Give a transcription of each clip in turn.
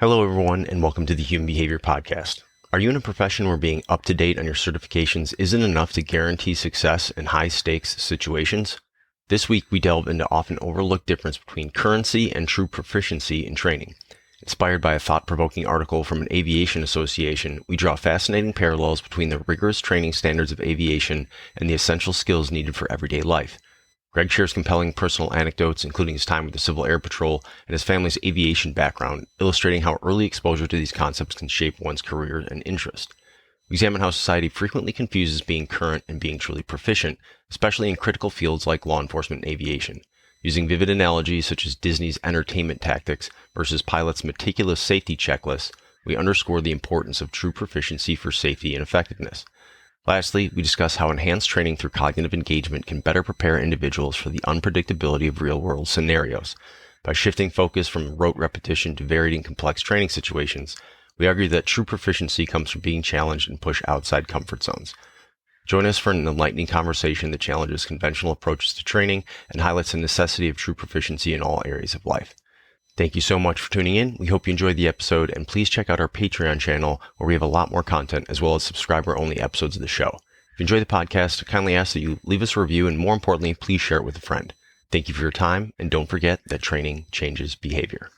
Hello, everyone, and welcome to the Human Behavior Podcast. Are you in a profession where being up to date on your certifications isn't enough to guarantee success in high stakes situations? This week, we delve into often overlooked difference between currency and true proficiency in training. Inspired by a thought-provoking article from an aviation association, we draw fascinating parallels between the rigorous training standards of aviation and the essential skills needed for everyday life. Greg shares compelling personal anecdotes, including his time with the Civil Air Patrol and his family's aviation background, illustrating how early exposure to these concepts can shape one's career and interest. We examine how society frequently confuses being current and being truly proficient, especially in critical fields like law enforcement and aviation. Using vivid analogies such as Disney's entertainment tactics versus pilots' meticulous safety checklists, we underscore the importance of true proficiency for safety and effectiveness. Lastly, we discuss how enhanced training through cognitive engagement can better prepare individuals for the unpredictability of real-world scenarios. By shifting focus from rote repetition to varied and complex training situations, we argue that true proficiency comes from being challenged and pushed outside comfort zones. Join us for an enlightening conversation that challenges conventional approaches to training and highlights the necessity of true proficiency in all areas of life. Thank you so much for tuning in. We hope you enjoyed the episode, and please check out our Patreon channel where we have a lot more content as well as subscriber-only episodes of the show. If you enjoy the podcast, I kindly ask that you leave us a review and, more importantly, please share it with a friend. Thank you for your time, and don't forget that training changes behavior.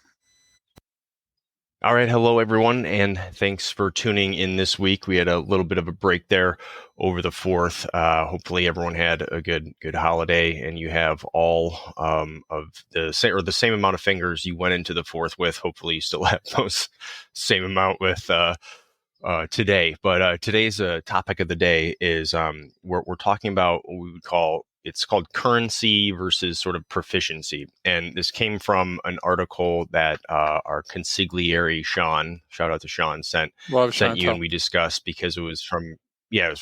All right, hello everyone, and thanks for tuning in this week. We had a little bit of a break there over the 4th. Hopefully everyone had a good holiday, and you have all of the same amount of fingers you went into the 4th with. Hopefully you still have those same amount with today. But today's topic of the day is we're talking about what we would call it's called currency versus sort of proficiency. And this came from an article that our consigliere, Sean, shout out to Sean, sent you, and we discussed because it was from, it's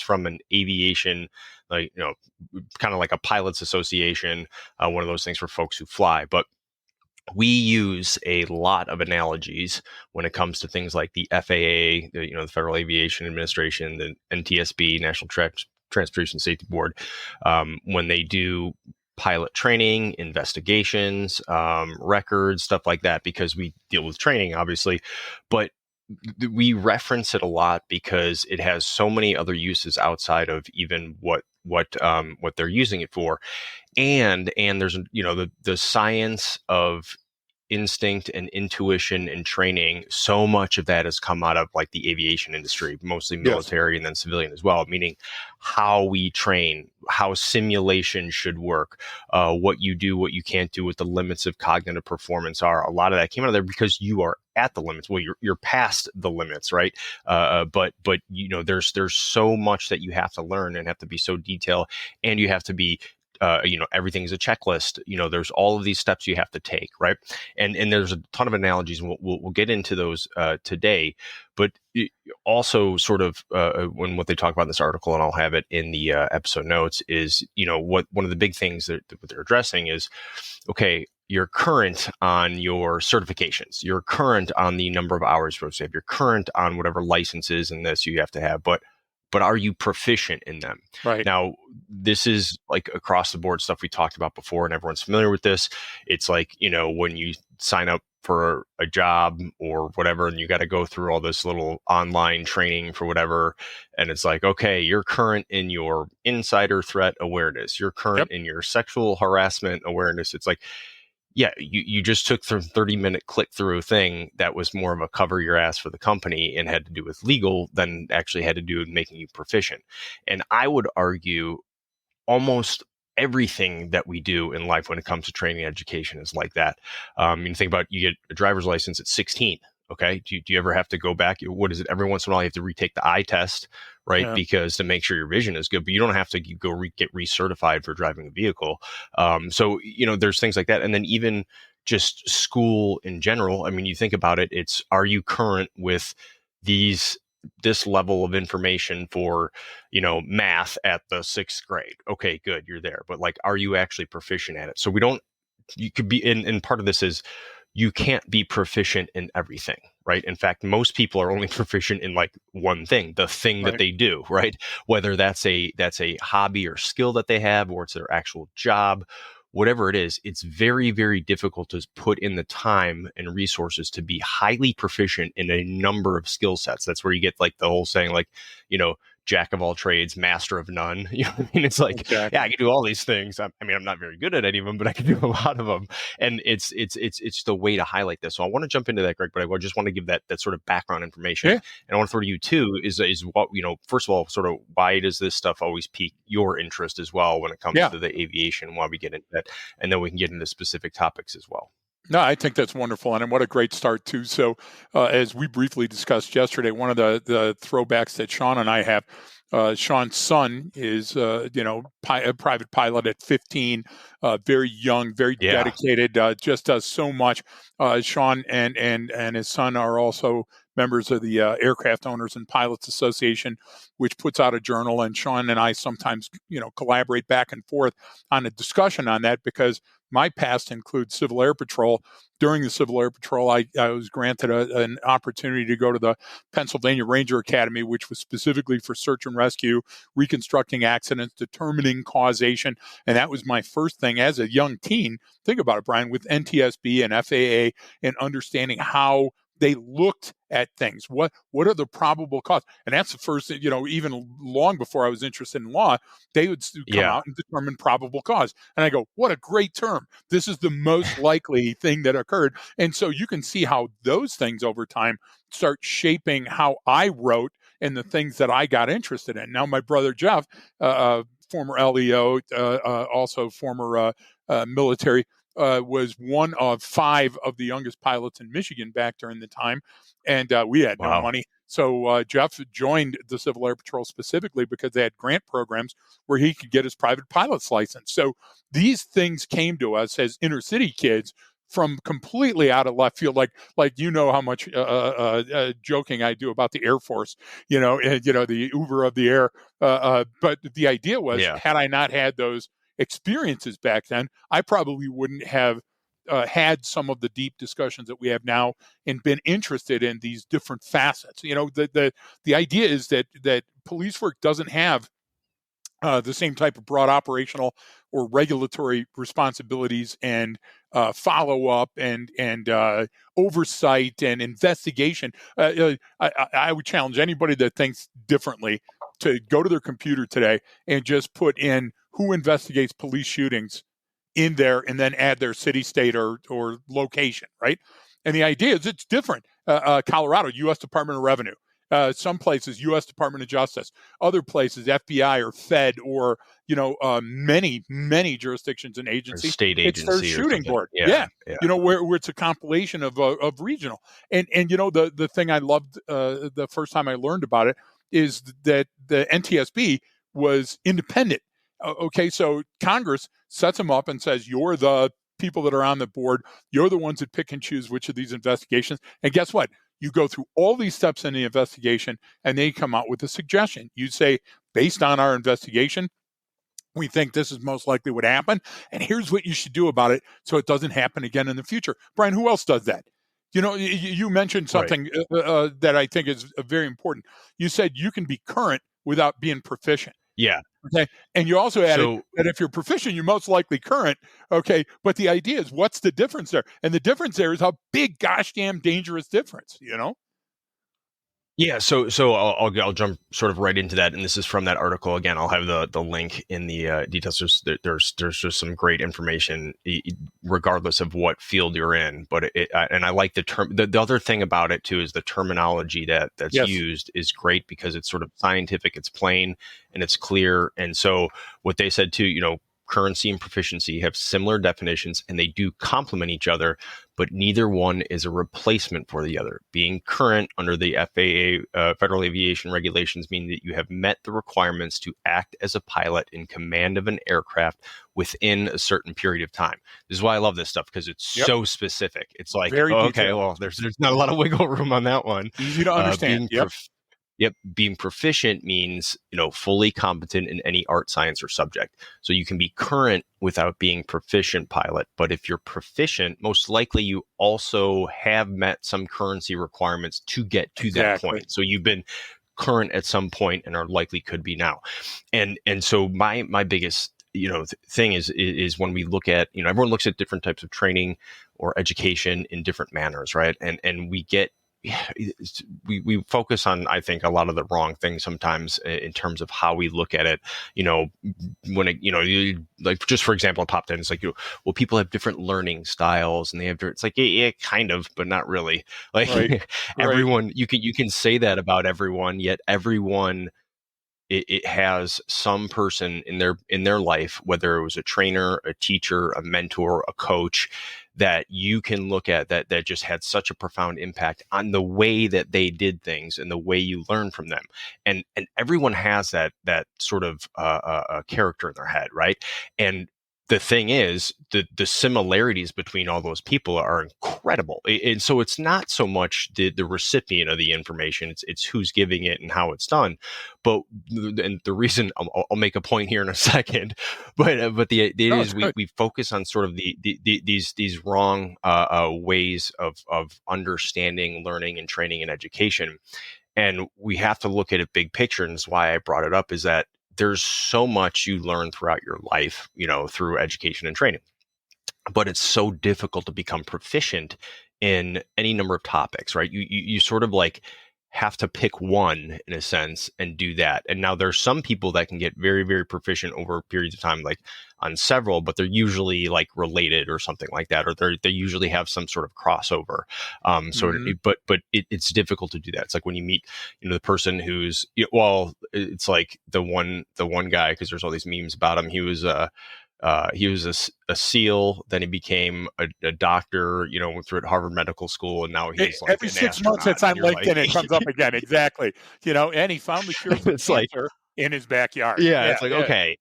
from an aviation, kind of like a pilots association, one of those things for folks who fly. But we use a lot of analogies when it comes to things like the FAA, the Federal Aviation Administration, the NTSB, National Transportation Safety Board, when they do pilot training, investigations, records, stuff like that, because we deal with training, obviously. But we reference it a lot because it has so many other uses outside of even what they're using it for. And there's, the science of instinct and intuition and training, so much of that has come out of like the aviation industry, mostly military, and then civilian as well, meaning how we train, how simulation should work, what you do, what you can't do, what the limits of cognitive performance are. A lot of that came out of there because you are at the limits. Well, you're past the limits, right? But there's so much that you have to learn and have to be so detailed, and you have to be everything's a checklist. There's all of these steps you have to take, right? And there's a ton of analogies, and we'll get into those today. But also, sort of when what they talk about in this article, and I'll have it in the episode notes, is what one of the big things that they're addressing is, okay, you're current on your certifications, you're current on the number of hours you have, you're current on whatever licenses and this you have to have, but are you proficient in them? Right. Now, this is like across the board stuff we talked about before, and everyone's familiar with this. It's like, when you sign up for a job or whatever, and you got to go through all this little online training for whatever. And it's like, okay, you're current in your insider threat awareness. You're current in your sexual harassment awareness. It's like, yeah, you just took the 30-minute click through thing that was more of a cover your ass for the company and had to do with legal than actually had to do with making you proficient. And I would argue almost everything that we do in life when it comes to training and education is like that. You think about, you get a driver's license at 16. Okay. Do you ever have to go back? What is it? Every once in a while you have to retake the eye test, right? Yeah. Because to make sure your vision is good, but you don't have to go get recertified for driving a vehicle. So, there's things like that. And then even just school in general. I mean, you think about it, are you current with this level of information for, math at the 6th grade? Okay, good. You're there. But like, are you actually proficient at it? So you could be and part of this is, you can't be proficient in everything, right? In fact, most people are only proficient in like one thing, the thing that they do, right? Whether that's a hobby or skill that they have, or it's their actual job, whatever it is, it's very, very difficult to put in the time and resources to be highly proficient in a number of skill sets. That's where you get like the whole saying, like, jack of all trades, master of none. I mean? It's like, yeah, I Exactly. can do all these things. I mean, I'm not very good at any of them, but I can do a lot of them. And it's the way to highlight this. So I want to jump into that, Greg, but I just want to give that sort of background information. Yeah. And I want to throw to you too, is what, first of all, sort of why does this stuff always pique your interest as well when it comes Yeah. to the aviation, why we get into that, and then we can get into specific topics as well. No, I think that's wonderful, and what a great start too. So, as we briefly discussed yesterday, one of the throwbacks that Sean and I have, Sean's son is, a private pilot at 15, very young, very dedicated, just does so much. Sean and his son are also members of the Aircraft Owners and Pilots Association, which puts out a journal. And Sean and I sometimes, collaborate back and forth on a discussion on that, because my past includes Civil Air Patrol. During the Civil Air Patrol, I was granted an opportunity to go to the Pennsylvania Ranger Academy, which was specifically for search and rescue, reconstructing accidents, determining causation. And that was my first thing as a young teen. Think about it, Brian, with NTSB and FAA, and understanding how they looked at things. What are the probable causes? And that's the first, even long before I was interested in law, they would come out and determine probable cause. And I go, what a great term. This is the most likely thing that occurred. And so you can see how those things over time start shaping how I wrote and the things that I got interested in. Now, my brother Jeff, former LEO, also former military, was one of 5 of the youngest pilots in Michigan back during the time. And we had no money. So Jeff joined the Civil Air Patrol specifically because they had grant programs where he could get his private pilot's license. So these things came to us as inner city kids from completely out of left field, like how much joking I do about the Air Force, the Uber of the air. But the idea was, had I not had those experiences back then, I probably wouldn't have had some of the deep discussions that we have now and been interested in these different facets. The idea is that police work doesn't have the same type of broad operational or regulatory responsibilities and follow-up and oversight and investigation. I would challenge anybody that thinks differently to go to their computer today and just put in who investigates police shootings in there, and then add their city, state, or location, right? And the idea is it's different. Colorado, U.S. Department of Revenue. Some places, U.S. Department of Justice. Other places, FBI or Fed, or many jurisdictions and agencies. Or state agency, it's their shooting board. Yeah. Where it's a compilation of regional. And the thing I loved the first time I learned about it is that the NTSB was independent. Okay, so Congress sets them up and says, you're the people that are on the board. You're the ones that pick and choose which of these investigations. And guess what? You go through all these steps in the investigation, and they come out with a suggestion. You say, based on our investigation, we think this is most likely what happened, and here's what you should do about it so it doesn't happen again in the future. Brian, who else does that? You mentioned something that I think is very important. You said you can be current without being proficient. Yeah. Okay. And you also added that if you're proficient, you're most likely current. Okay. But the idea is, what's the difference there? And the difference there is how big, gosh damn dangerous difference, Yeah, so I'll jump sort of right into that, and this is from that article. Again, I'll have the link in the details. There's just some great information, regardless of what field you're in. But and I like the term. The other thing about it too is the terminology that's used is great, because it's sort of scientific, it's plain, and it's clear. And so what they said too, currency and proficiency have similar definitions, and they do complement each other, but neither one is a replacement for the other. Being current under the FAA, Federal Aviation Regulations, mean that you have met the requirements to act as a pilot in command of an aircraft within a certain period of time. This is why I love this stuff, because it's so specific. It's like, well, there's not a lot of wiggle room on that one. Easy to understand. Being proficient means, fully competent in any art, science, or subject. So you can be current without being proficient pilot. But if you're proficient, most likely you also have met some currency requirements to get to that point. So you've been current at some point and are likely could be now. And so my biggest thing is when we look at, everyone looks at different types of training or education in different manners, right? And we get, we focus on, I think, a lot of the wrong things sometimes in terms of how we look at it. When it, like, just for example, it popped in. It's like, well, people have different learning styles, and they have different. It's like, yeah, kind of, but not really. Like, Right. Right. everyone, you can say that about everyone, yet everyone, it has some person in their life, whether it was a trainer, a teacher, a mentor, a coach, that you can look at that just had such a profound impact on the way that they did things and the way you learn from them. And everyone has that sort of character in their head, right? And the thing is, the similarities between all those people are incredible. And so it's not so much the recipient of the information, it's who's giving it and how it's done. But and the reason, I'll make a point here in a second, but the idea No, is it's good. we focus on sort of these wrong ways of understanding learning and training and education. And we have to look at a big picture. And that's why I brought it up, is that there's so much you learn throughout your life, through education and training. But it's so difficult to become proficient in any number of topics, right? You sort of like have to pick one in a sense and do that. And now there's some people that can get very, very proficient over periods of time, like on several, but they're usually like related or something like that, or they usually have some sort of crossover. Mm-hmm. It's difficult to do that. It's like when you meet, the person who's, well, it's like the one guy, because there's all these memes about him. He was a SEAL, then he became a doctor, went through at Harvard Medical School, and now he's like Every an 6 months, astronaut. it's And on you're like, LinkedIn. It comes up again. Exactly. And he found the cure for it's like, cancer in his backyard. yeah, Yeah. it's like, Yeah. okay,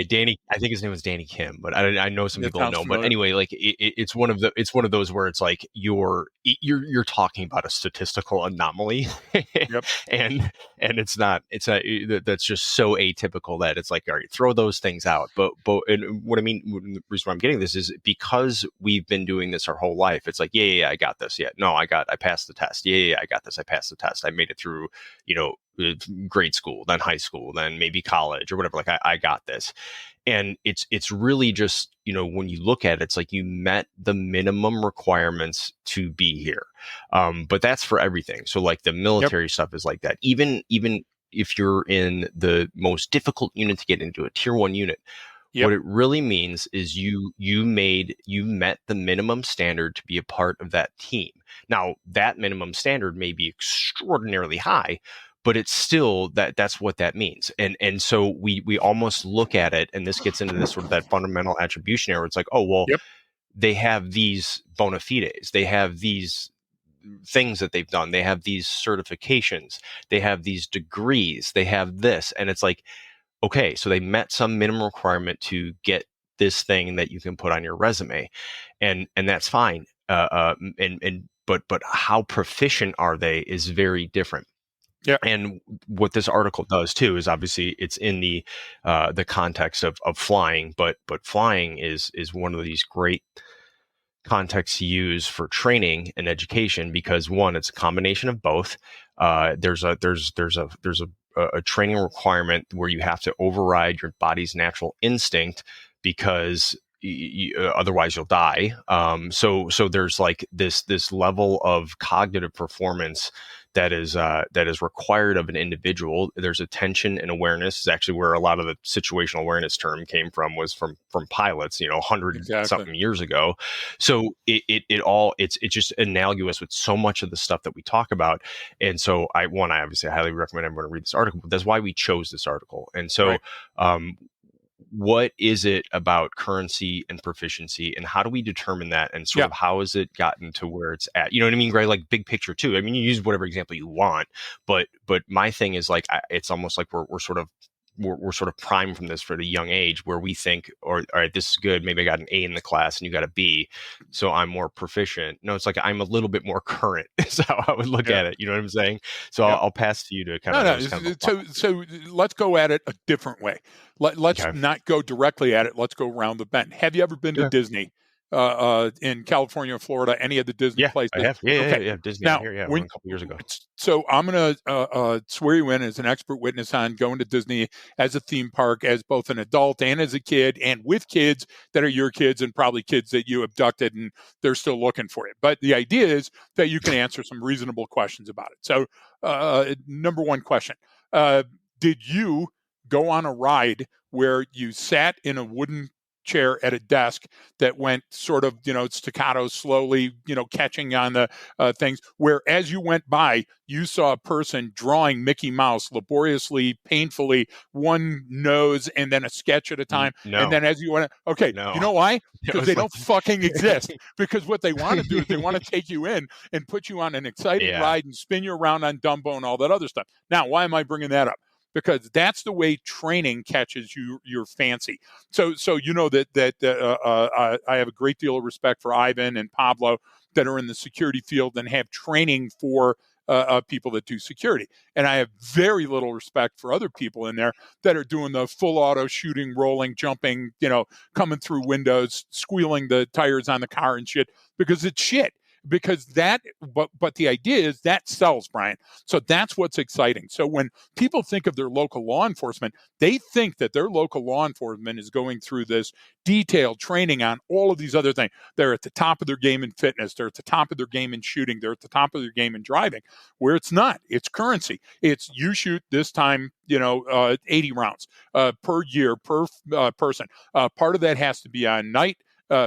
Danny. I think his name was Danny Kim, but I know some That people sounds know. But familiar. anyway, like it's one of those where it's like you're talking about a statistical anomaly, Yep. and that's just so atypical that it's like, all right, throw those things out. But and what I mean, the reason why I'm getting this is because we've been doing this our whole life. It's like, yeah, I got this. Yeah, no, I passed the test. Yeah, I got this. I passed the test. I made it through. Grade school, then high school, then maybe college or whatever. Like I got this. And it's really just, when you look at it, it's like you met the minimum requirements to be here. But that's for everything. So like the Yep. military stuff is like that. Even if you're in the most difficult unit to get into, a tier 1 unit, what Yep. it really means is you met the minimum standard to be a part of that team. Now, that minimum standard may be extraordinarily high, but it's still that's what that means. And so we almost look at it, and this gets into this sort of that fundamental attribution error. It's like, oh, well, Yep. they have these bona fides, they have these things that they've done, they have these certifications, they have these degrees, they have this. And it's like, okay, so they met some minimum requirement to get this thing that you can put on your resume, and that's fine. But how proficient are they is very different. Yep. And what this article does too is, obviously it's in the context of flying, but flying is one of these great contexts to use for training and education, because one, it's a combination of both. There's a training requirement where you have to override your body's natural instinct, because otherwise you'll die. So there's like this level of cognitive performance that is required of an individual. There's attention and awareness. Is actually where a lot of the situational awareness term came from, was from pilots, 100 Exactly. something years ago. So it's just analogous with so much of the stuff that we talk about. And so I obviously highly recommend everyone read this article, but that's why we chose this article. And so Right. what is it about currency and proficiency, and how do we determine that, and sort Yeah. of how has it gotten to where it's at? You know what I mean, right? Like big picture too. I mean, you use whatever example you want, but my thing is like, it's almost like we're sort of primed from this for the young age, where we think, all right, this is good. Maybe I got an A in the class and you got a B, so I'm more proficient. No, it's like I'm a little bit more current is how I would look Yeah. at it. You know what I'm saying? So Yep. I'll pass to you to kind No, of no. just kind of So let's go at it a different way. Let's okay. not go directly at it. Let's go around the bend. Have you ever been to Sure. Disney? in California, Florida, any of the Disney Yeah, I places? have. Yeah, yeah, Okay. yeah. Disney out Now, here. Yeah, I went a couple years ago. so I'm going to swear you in as an expert witness on going to Disney as a theme park, as both an adult and as a kid, and with kids that are your kids and probably kids that you abducted and they're still looking for you. But the idea is that you can answer some reasonable questions about it. So, number one question: did you go on a ride where you sat in a wooden chair at a desk that went sort of, staccato, slowly, catching on the things, where as you went by, you saw a person drawing Mickey Mouse laboriously, painfully, one nose and then a sketch at a time. And No, then as you went, okay, you no. know why? It Because was they like, don't fucking exist. Because what they want to do is they want to take you in and put you on an exciting yeah, ride and spin you around on Dumbo and all that other stuff. Now, why am I bringing that up? Because that's the way training catches your fancy. So I have a great deal of respect for Ivan and Pablo that are in the security field and have training for people that do security. And I have very little respect for other people in there that are doing the full auto shooting, rolling, jumping, coming through windows, squealing the tires on the car and shit, because it's shit. Because but the idea is that sells, Brian. So that's what's exciting. So when people think of their local law enforcement, they think that their local law enforcement is going through this detailed training on all of these other things. They're at the top of their game in fitness. They're at the top of their game in shooting. They're at the top of their game in driving, where it's not. It's currency. It's you shoot this time, 80 rounds per year, per person. Part of that has to be on night.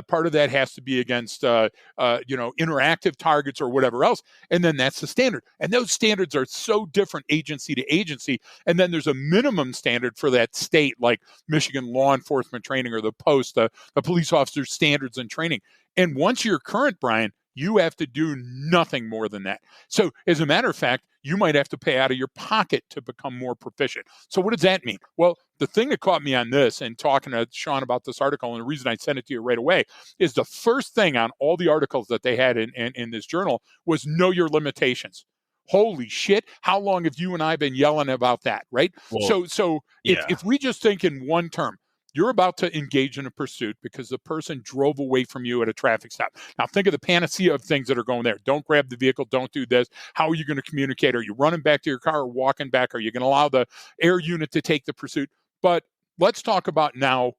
Part of that has to be against, interactive targets or whatever else. And then that's the standard. And those standards are so different agency to agency. And then there's a minimum standard for that state, like Michigan law enforcement training or the post, the police officer standards and training. And once you're current, Brian, you have to do nothing more than that. So, as a matter of fact, you might have to pay out of your pocket to become more proficient. So, what does that mean? Well, the thing that caught me on this and talking to Sean about this article, and the reason I sent it to you right away, is the first thing on all the articles that they had in this journal was know your limitations. Holy shit, how long have you and I been yelling about that, right? well, So yeah, if we just think in one term, you're about to engage in a pursuit because the person drove away from you at a traffic stop. Now, think of the panacea of things that are going there. Don't grab the vehicle. Don't do this. How are you going to communicate? Are you running back to your car or walking back? Are you going to allow the air unit to take the pursuit? But let's talk about now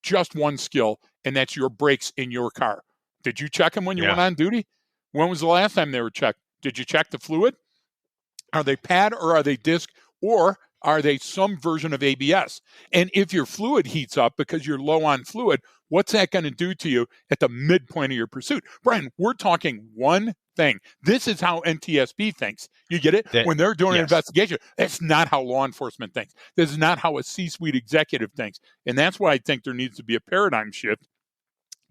just one skill, and that's your brakes in your car. Did you check them when you yeah. went on duty? When was the last time they were checked? Did you check the fluid? Are they pad or are they disc, or are they some version of ABS? And if your fluid heats up because you're low on fluid, what's that going to do to you at the midpoint of your pursuit? Brian, we're talking one thing. This is how NTSB thinks. You get it? That When they're doing an yes. investigation, that's not how law enforcement thinks. This is not how a C-suite executive thinks. And that's why I think there needs to be a paradigm shift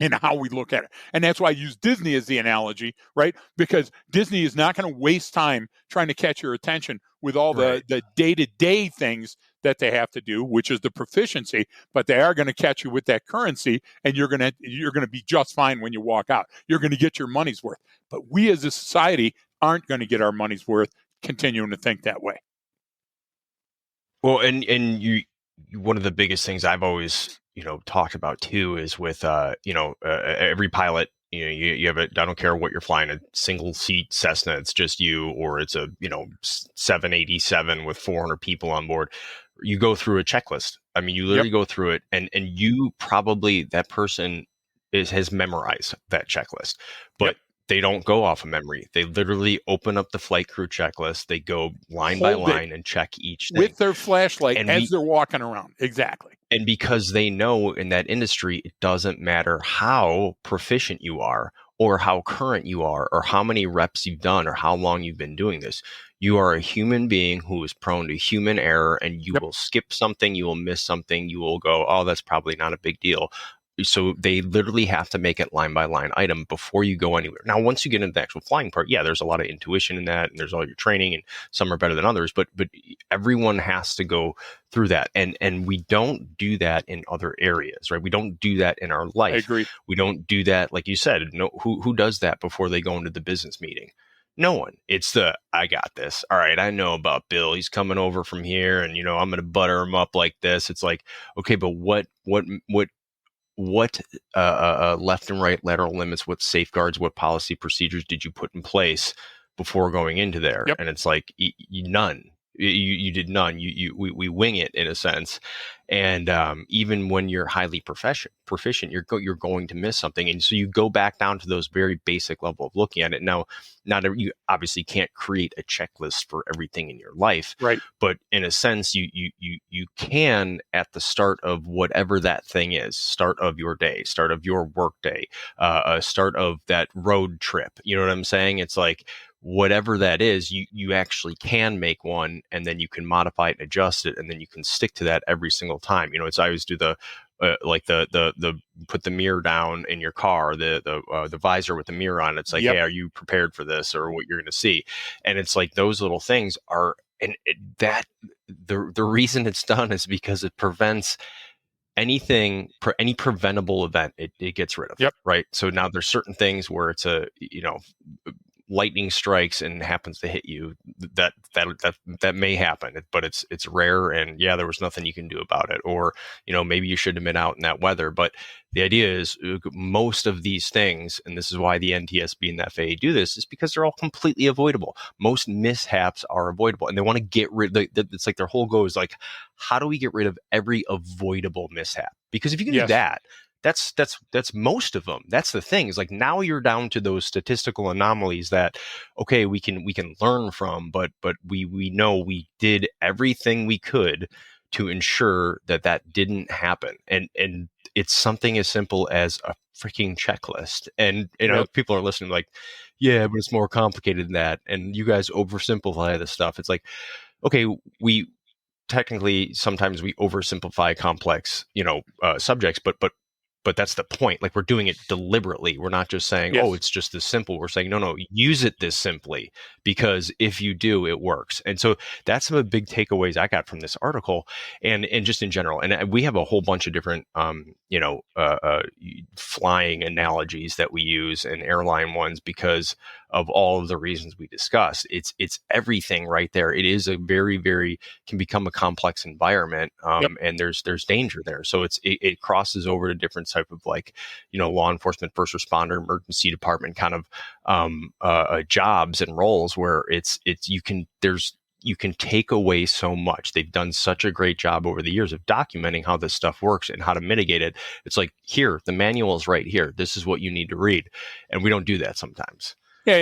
in how we look at it. And that's why I use Disney as the analogy, right? Because Disney is not going to waste time trying to catch your attention with all Right. the day-to-day things that they have to do, which is the proficiency, but they are going to catch you with that currency, and you're going to be just fine when you walk out. You're going to get your money's worth. But we as a society aren't going to get our money's worth continuing to think that way. Well, and one of the biggest things I've always talked about too is with every pilot. You have I don't care what you're flying, a single seat Cessna, it's just you, or it's a 787 with 400 people on board. You go through a checklist. I mean, you Yep. literally go through it, and you probably that person has memorized that checklist, Yep. but they don't go off of memory. They literally open up the flight crew checklist. They go line by Hold it line and check each thing. with their flashlight And as they're walking around. Exactly. because they know in that industry, it doesn't matter how proficient you are or how current you are or how many reps you've done or how long you've been doing this. You are a human being who is prone to human error, and you Yep. will skip something, you will miss something, you will go, oh, that's probably not a big deal. So they literally have to make it line by line item before you go anywhere. Now, once you get into the actual flying part, yeah, there's a lot of intuition in that, and there's all your training, and some are better than others. But everyone has to go through that, and we don't do that in other areas, right? We don't do that in our I life. agree. We don't do that, like you said. No, who does that before they go into the business meeting? No one. It's I got this. All right, I know about Bill. He's coming over from here, and I'm going to butter him up like this. It's like, okay, but what what left and right lateral limits, what safeguards, what policy procedures did you put in place before going into there? Yep. And it's like none. You did none. We wing it in a sense, and even when you're highly proficient, you're going to miss something, and so you go back down to those very basic level of looking at it. Now, you obviously can't create a checklist for everything in your life, Right. but in a sense, you can at the start of whatever that thing is, start of your day, start of your work day, start of that road trip. You know what I'm saying? It's like whatever that is, you actually can make one, and then you can modify it and adjust it, and then you can stick to that every single time. I always do the like the put the mirror down in your car, the visor with the mirror on. It's like, Yep. hey, are you prepared for this or what you're going to see? And it's like those little things are, and that the reason it's done is because it prevents any preventable event. It gets rid of. Yep. Right. So now there's certain things where it's lightning strikes and happens to hit you, that may happen, but it's rare, and yeah, there was nothing you can do about it. Or maybe you shouldn't have been out in that weather. But the idea is most of these things, and this is why the NTSB and the FAA do this, is because they're all completely avoidable. Most mishaps are avoidable, and they want to get rid of it's like their whole goal is like, how do we get rid of every avoidable mishap? Because if you can do that, that's most of them. That's the thing, is like now you're down to those statistical anomalies that, okay, we can learn from, but we know we did everything we could to ensure that didn't happen. And it's something as simple as a freaking checklist. And Yep. people are listening like, yeah, but it's more complicated than that, and you guys oversimplify this stuff. It's like, okay, we technically sometimes we oversimplify complex subjects, but that's the point. Like, we're doing it deliberately. We're not just saying, Yes. oh, it's just this simple. We're saying, no, use it this simply, because if you do, it works. And so that's some of the big takeaways I got from this article, and just in general. And we have a whole bunch of different, flying analogies that we use, and airline ones, because of all of the reasons we discussed. It's everything right there. It is a very, very, can become a complex environment, Yep. and there's danger there. So it crosses over to different type of, like, law enforcement, first responder, emergency department kind of jobs and roles, where you can take away so much. They've done such a great job over the years of documenting how this stuff works and how to mitigate it. It's like, here, the manual is right here. This is what you need to read. And we don't do that sometimes. Yeah,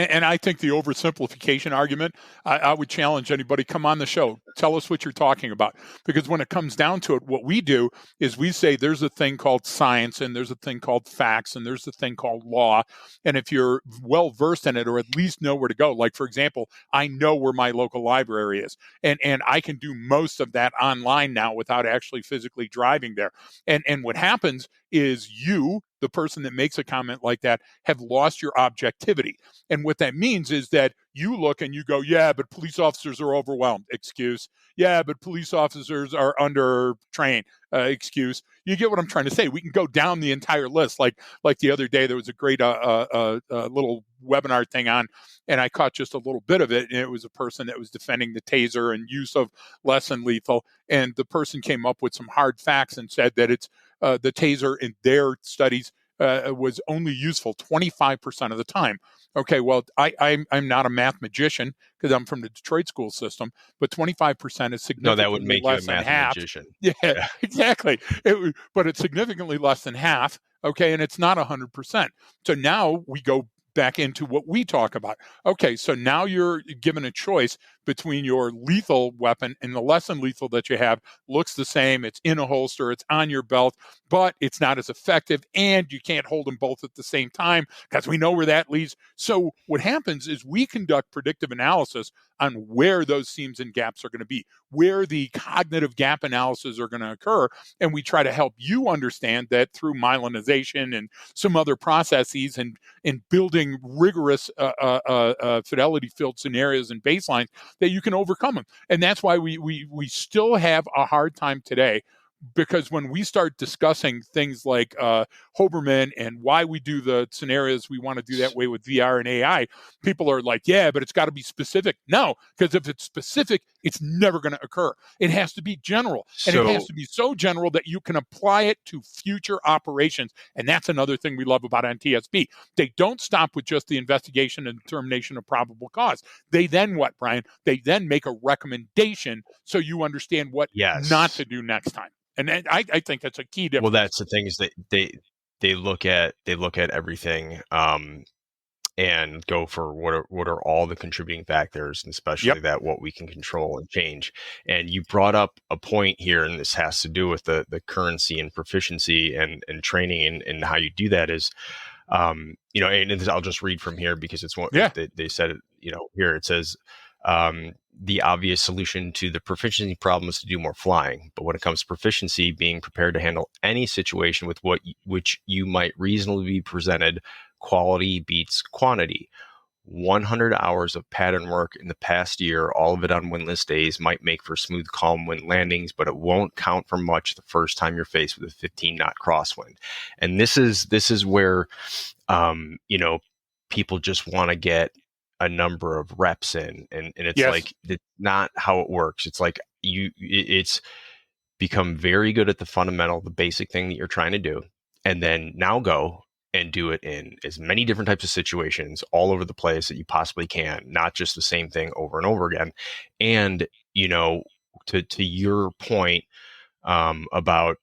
and I think the oversimplification argument, I would challenge anybody, come on the show, tell us what you're talking about. Because when it comes down to it, what we do is we say there's a thing called science, and there's a thing called facts, and there's a thing called law. And if you're well versed in it, or at least know where to go, like, for example, I know where my local library is, and I can do most of that online now without actually physically driving there. And what happens is, you, the person that makes a comment like that, have lost your objectivity. And what that means is that you look and you go, yeah, but police officers are overwhelmed. Excuse. Yeah, but police officers are under trained. Excuse. You get what I'm trying to say? We can go down the entire list. Like the other day, there was a great little webinar thing on, and I caught just a little bit of it. And it was a person that was defending the taser and use of less than lethal. And the person came up with some hard facts and said that it's the taser in their studies was only useful 25% of the time. Okay, well, I'm not a math magician because I'm from the Detroit school system, but 25% is No, that would significantly make you a less than math half. magician. Yeah, Yeah. exactly. But it's significantly less than half. Okay, and it's not 100%. So now we go back into what we talk about. Okay, so now you're given a choice between your lethal weapon and the less than lethal that you have. Looks the same. It's in a holster. It's on your belt, but it's not as effective, and you can't hold them both at the same time, because we know where that leads. So what happens is we conduct predictive analysis on where those seams and gaps are going to be, where the cognitive gap analysis are going to occur, and we try to help you understand that through myelinization and some other processes, and in building rigorous fidelity-filled scenarios and baselines, that you can overcome them. And that's why we still have a hard time today, because when we start discussing things like Hoberman and why we do the scenarios we want to do that way with VR and AI, people are like, yeah, but it's got to be specific. No, because if it's specific, It's never going to occur. It has to be general, and it has So to be so general that you can apply it to future operations. And that's another thing we love about NTSB. They don't stop with just the investigation and determination of probable cause. They then what, Brian? They then make a recommendation so you understand what not yes. to do next time. And I think that's a key Well, difference. that's the thing is that they look at everything, and go for what are all the contributing factors, and Yep. especially that what we can control and change. And you brought up a point here, and this has to do with the currency and proficiency and training, and how you do that is, and I'll just read from here because it's what Yeah. they said it, here it says, the obvious solution to the proficiency problem is to do more flying. But when it comes to proficiency, being prepared to handle any situation with which you might reasonably be presented, quality beats quantity. 100 hours of pattern work in the past year, all of it on windless days, might make for smooth, calm wind landings, but it won't count for much the first time you're faced with a 15-knot crosswind. And this is where, people just want to get a number of reps in, and it's Yes. like it's not how it works. It's like it's become very good at the fundamental, the basic thing that you're trying to do, and then now go and do it in as many different types of situations all over the place that you possibly can, not just the same thing over and over again. And to your point, about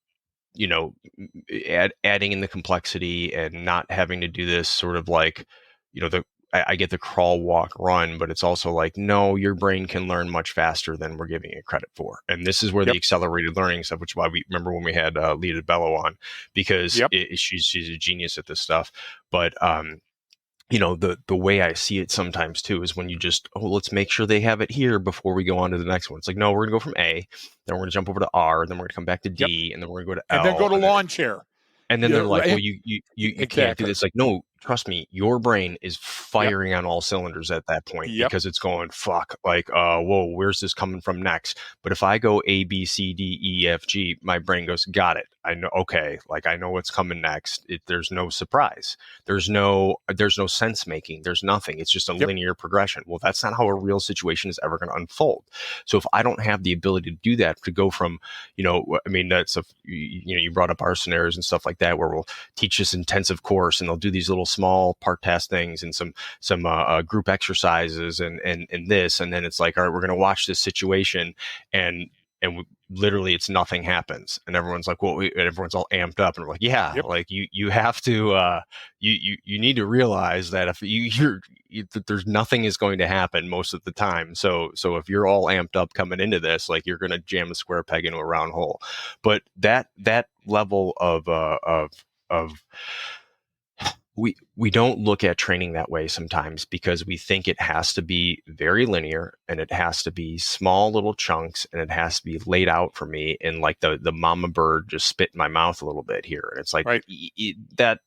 adding in the complexity and not having to do this sort of like, the I get the crawl, walk, run, but it's also like, no, your brain can learn much faster than we're giving it credit for. And this is where the Yep. accelerated learning stuff, which is why we remember when we had Lita Bello on, because Yep. she's a genius at this stuff. But the way I see it sometimes too is when you just, let's make sure they have it here before we go on to the next one. It's like, no, we're gonna go from A, then we're gonna jump over to R, then we're gonna come back to Yep. D, and then we're gonna go to And then go L, to and then lawn chair. they're like, well, Right. you can't do Exactly. this. Like, no, trust me, your brain is Yep. firing on all cylinders at that point Yep. because it's going, fuck, like, whoa, where's this coming from next? But if I go A, B, C, D, E, F, G, my brain goes, got it. I know, okay, like I know what's coming next. There's no surprise. There's no sense making. There's nothing. It's just a Yep. linear progression. Well, that's not how a real situation is ever going to unfold. So if I don't have the ability to do that, to go from, I mean, you brought up our scenarios and stuff like that, where we'll teach this intensive course and they'll do these little small part task things and some group exercises and this, and then it's like, all right, we're going to watch this situation, and literally it's nothing happens, and everyone's like, well, and everyone's all amped up, and we're like, yeah, Yep. like you have to, you need to realize that if there's nothing is going to happen most of the time. So if you're all amped up coming into this, like you're going to jam a square peg into a round hole. But that level of we don't look at training that way sometimes because we think it has to be very linear, and it has to be small little chunks, and it has to be laid out for me, and like the mama bird just spit in my mouth a little bit here, and it's like Right. that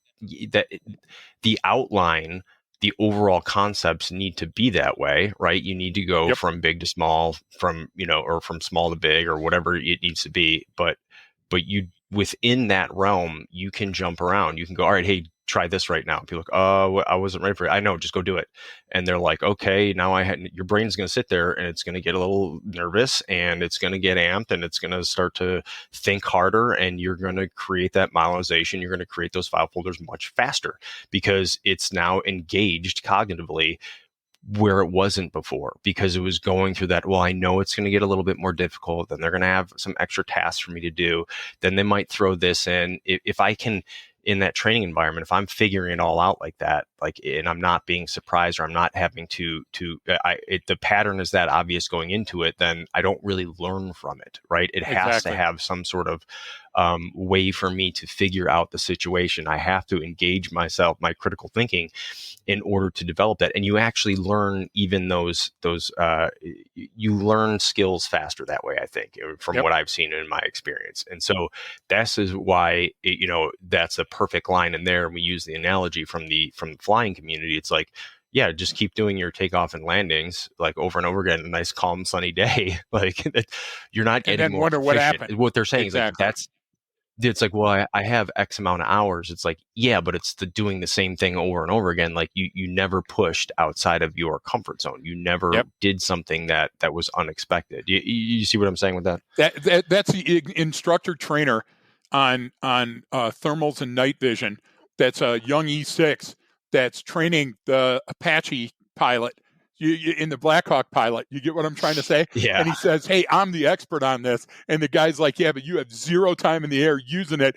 the outline, the overall concepts need to be that way, right? You need to go Yep. from big to small, from or from small to big, or whatever it needs to be. But you, within that realm, you can jump around. You can go, all right, hey, try this right now. And people are like, oh, I wasn't ready for it. I know, just go do it. And they're like, okay, now your brain's going to sit there, and it's going to get a little nervous, and it's going to get amped, and it's going to start to think harder, and you're going to create that modelization. You're going to create those file folders much faster because it's now engaged cognitively where it wasn't before, because it was going through that, well, I know it's going to get a little bit more difficult, then they're going to have some extra tasks for me to do, then they might throw this in. If I can, in that training environment, if I'm figuring it all out like that, like, and I'm not being surprised, or I'm not having the pattern is that obvious going into it, then I don't really learn from it, right? It has to Exactly. have some sort of way for me to figure out the situation. I have to engage myself, my critical thinking, in order to develop that. And you actually learn even those you learn skills faster that way, I think, from Yep. what I've seen in my experience. And so this is why that's a perfect line in there. And we use the analogy from the flying community. It's like, yeah, just keep doing your takeoff and landings like over and over again, a nice calm sunny day. Like, you're not And getting then more wonder what proficient. happened. What they're saying is like, Exactly. it's like, well, I have X amount of hours. It's like, yeah, but it's doing the same thing over and over again. Like you never pushed outside of your comfort zone. You never Yep. did something that was unexpected. You see what I'm saying with that? That's the instructor trainer on thermals and night vision. That's a young E6 that's training the Apache pilot. In the Blackhawk pilot, you get what I'm trying to say? Yeah. And he says, "Hey, I'm the expert on this." And the guy's like, "Yeah, but you have zero time in the air using it,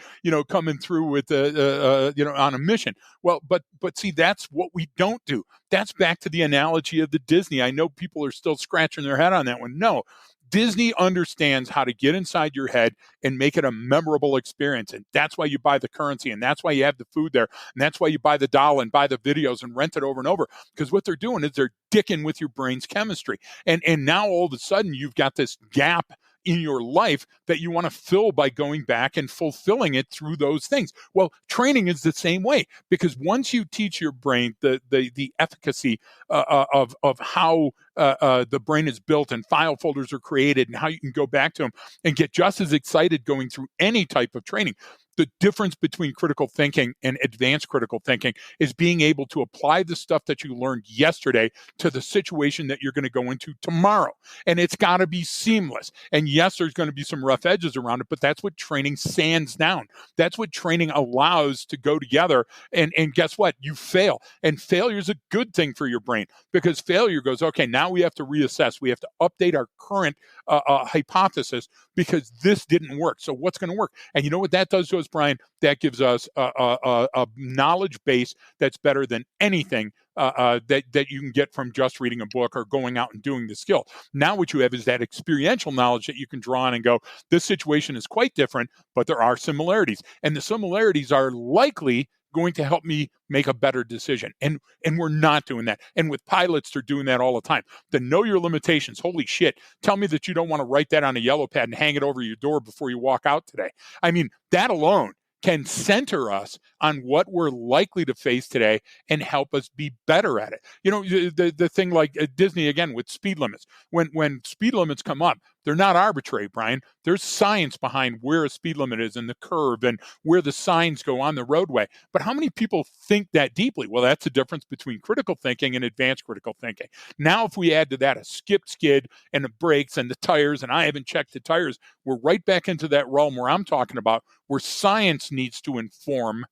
coming through with on a mission." Well, but see, that's what we don't do. That's back to the analogy of the Disney. I know people are still scratching their head on that one. No, Disney understands how to get inside your head and make it a memorable experience. And that's why you buy the currency, and that's why you have the food there, and that's why you buy the doll and buy the videos and rent it over and over. Because what they're doing is they're dicking with your brain's chemistry. And now all of a sudden you've got this gap in your life that you want to fill by going back and fulfilling it through those things. Well, training is the same way, because once you teach your brain the efficacy of how the brain is built and file folders are created and how you can go back to them and get just as excited going through any type of training. The difference between critical thinking and advanced critical thinking is being able to apply the stuff that you learned yesterday to the situation that you're going to go into tomorrow. And it's got to be seamless. And yes, there's going to be some rough edges around it, but that's what training sands down. That's what training allows to go together. And guess what? You fail. And failure is a good thing for your brain, because failure goes, okay, now we have to reassess. We have to update our current hypothesis because this didn't work. So what's going to work? And you know what that does to us, Brian? That gives us a knowledge base that's better than anything that you can get from just reading a book or going out and doing the skill. Now what you have is that experiential knowledge that you can draw on and go, this situation is quite different, but there are similarities. And the similarities are likely going to help me make a better decision. And we're not doing that. And with pilots, they're doing that all the time. The know your limitations. Holy shit. Tell me that you don't want to write that on a yellow pad and hang it over your door before you walk out today. I mean, that alone can center us on what we're likely to face today and help us be better at it. The thing like Disney, again, with speed limits. When speed limits come up, they're not arbitrary, Brian. There's science behind where a speed limit is and the curve and where the signs go on the roadway. But how many people think that deeply? Well, that's the difference between critical thinking and advanced critical thinking. Now, if we add to that a skip skid and the brakes and the tires, and I haven't checked the tires, we're right back into that realm where I'm talking about, where science needs to inform,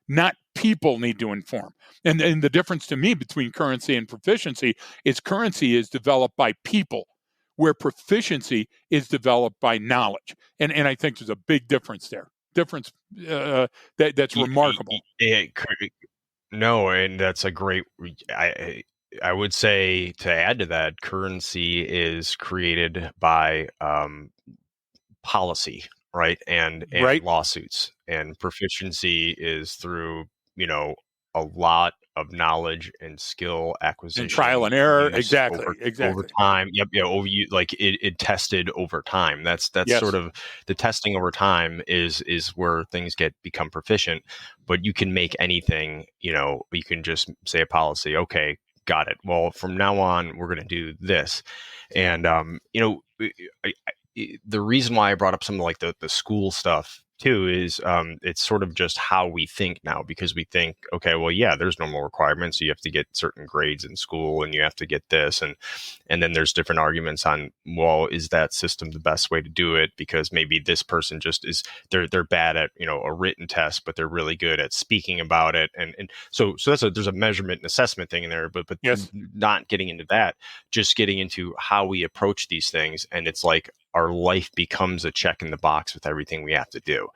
not people need to inform. And the difference to me between currency and proficiency is currency is developed by people, where proficiency is developed by knowledge. And I think there's a big difference there. That's remarkable. No, and that's a great. I would say, to add to that, currency is created by policy, right, and Right. lawsuits, and proficiency is through a lot of knowledge and skill And trial acquisition and error. used Exactly. over Exactly. time. Yep, yeah, over you, like it tested over time. That's sort Yes. of the testing over time is where things become proficient. But you can make anything, you can just say a policy, okay, got it, well, from now on we're going to do this. And the reason why I brought up some of like the school stuff too is it's sort of just how we think now, because we think, okay, well, yeah, there's normal requirements. You have to get certain grades in school and you have to get this. And then there's different arguments on, well, is that system the best way to do it? Because maybe this person just is, they're bad at, a written test, but they're really good at speaking about it. And so there's a measurement and assessment thing in there, but Yes. not getting into that, just getting into how we approach these things. And it's like, our life becomes a check in the box with everything we have to do,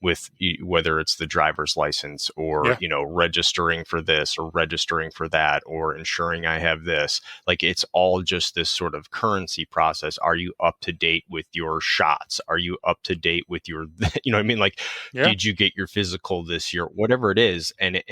with whether it's the driver's license or Yeah. registering for this or registering for that or ensuring I have this. Like, it's all just this sort of currency process. Are you up to date with your shots? Are you up to date with your what I mean, like, Yeah. did you get your physical this year, whatever it is? And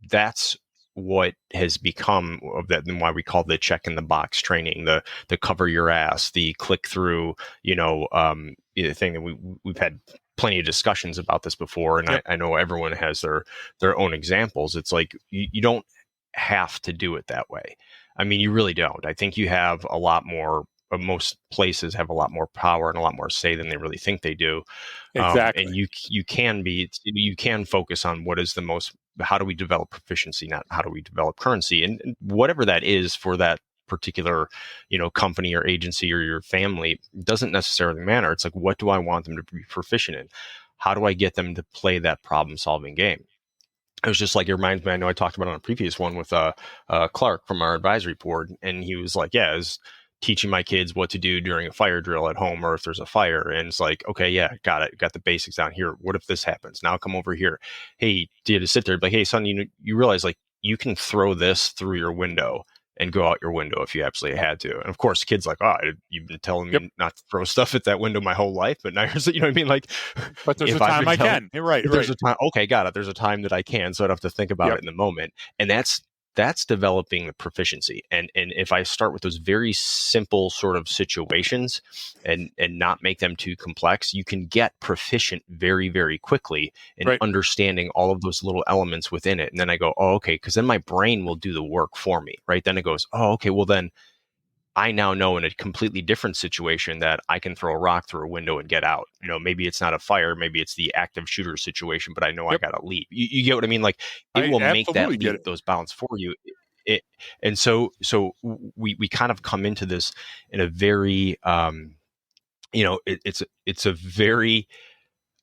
that's what has become of that, and why we call the check in the box training, the cover your ass, the click through, thing that we've had plenty of discussions about this before. And Yep. I know everyone has their own examples. It's like, you don't have to do it that way. I mean, you really don't. I think you have a lot more most places have a lot more power and a lot more say than they really think they do. And Exactly. you can focus on what is the most, how do we develop proficiency, not how do we develop currency, and whatever that is for that particular, company or agency or your family doesn't necessarily matter. It's like, what do I want them to be proficient in? How do I get them to play that problem solving game? It was just like, it reminds me, I know I talked about it on a previous one with Clark from our advisory board, and he was like, yeah, is teaching my kids what to do during a fire drill at home or if there's a fire. And it's like, okay, yeah, got it, got the basics down here. What if this happens? Now come over here. Hey, did you sit there like, hey son, you realize like you can throw this through your window and go out your window if you absolutely had to. And of course, kids like, oh, you've been telling Yep. me not to throw stuff at that window my whole life, but now you're, you know what I mean? Like, But there's a if I've time been I telling, can. You're right. there's Right. a time, okay, got it. There's a time that I can, so I don't have to think about Yep. it in the moment. And that's developing the proficiency. And if I start with those very simple sort of situations and not make them too complex, you can get proficient very, very quickly in Right. understanding all of those little elements within it. And then I go, oh, okay, because then my brain will do the work for me, right? Then it goes, oh, okay, well then I now know in a completely different situation that I can throw a rock through a window and get out. Maybe it's not a fire, maybe it's the active shooter situation, but I know I Yep. got to leap. You get what I mean? Like, it I will make that absolutely get leap, it. those bounds for you. And so we kind of come into this in a very, it's a very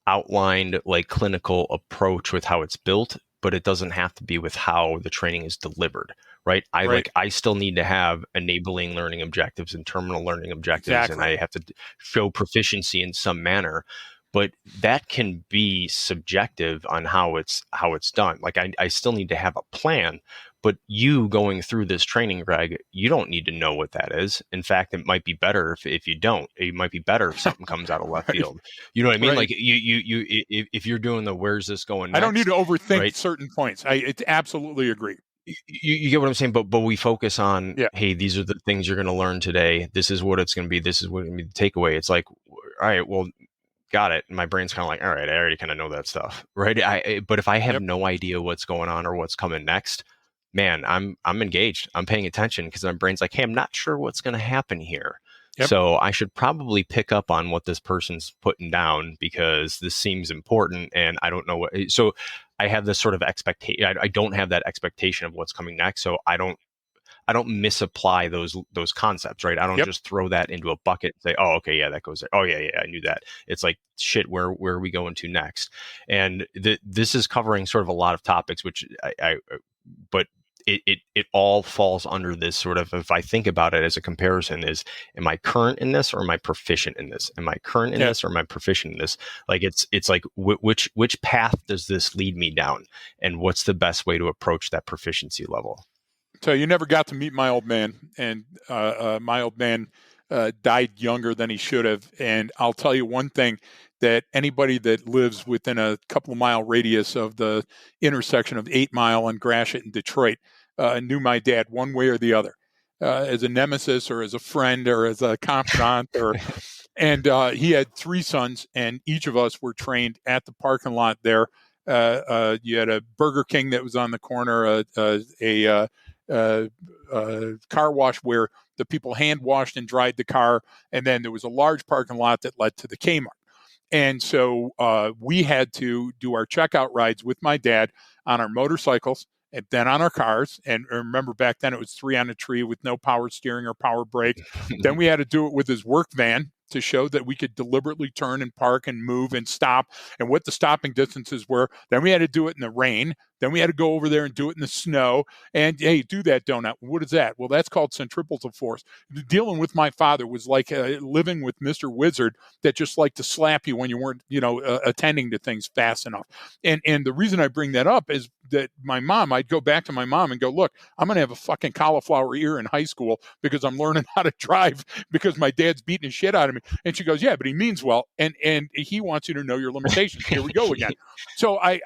outlined, like, clinical approach with how it's built, but it doesn't have to be with how the training is delivered, right? Right. I still need to have enabling learning objectives and terminal learning objectives, and Exactly. I have to show proficiency in some manner. But that can be subjective on how it's done. Like, I still need to have a plan, but you going through this training, Greg, you don't need to know what that is. In fact, it might be better if you don't. It might be better if something comes out of left Right. field. You know what I mean? Right. Like, if you're doing the where's this going I don't need to next, overthink right? certain points. I absolutely agree. You get what I'm saying, but we focus on, Yeah. hey, these are the things you're going to learn today. This is what it's going to be. This is what going to be the takeaway. It's like, all right, well, got it. And my brain's kind of like, all right, I already kind of know that stuff, right? But if I have Yep. no idea what's going on or what's coming next, man, I'm engaged. I'm paying attention because my brain's like, hey, I'm not sure what's going to happen here. Yep. So I should probably pick up on what this person's putting down because this seems important and I don't know what. So I have this sort of expectation. I don't have that expectation of what's coming next. So I don't misapply those concepts, right? I don't Yep. just throw that into a bucket and say, oh, okay, yeah, that goes there. Oh, yeah, yeah, I knew that. It's like, shit, where are we going to next? And this is covering sort of a lot of topics, which but it all falls under this sort of, if I think about it as a comparison, is, am I current in this or am I proficient in this? Am I current in Yeah. this or am I proficient in this? Like, it's like, which path does this lead me down? And what's the best way to approach that proficiency level? So you never got to meet my old man, and my old man died younger than he should have. And I'll tell you one thing, that anybody that lives within a couple of mile radius of the intersection of 8 Mile and Gratiot and Detroit knew my dad one way or the other, as a nemesis or as a friend or as a confidant. And he had 3 sons, and each of us were trained at the parking lot there. You had a Burger King that was on the corner, car wash where the people hand washed and dried the car, and then there was a large parking lot that led to the Kmart. And so we had to do our checkout rides with my dad on our motorcycles and then on our cars. And remember, back then it was 3 on a tree with no power steering or power brake. Then we had to do it with his work van to show that we could deliberately turn and park and move and stop and what the stopping distances were. Then we had to do it in the rain. Then we had to go over there and do it in the snow. And hey, do that donut. What is that? Well, that's called centripetal force. Dealing with my father was like living with Mr. Wizard that just liked to slap you when you weren't, attending to things fast enough. And the reason I bring that up is that my mom, I'd go back to my mom and go, look, I'm going to have a fucking cauliflower ear in high school because I'm learning how to drive because my dad's beating the shit out of me. And she goes, yeah, but he means well. And he wants you to know your limitations. Here we go again. So I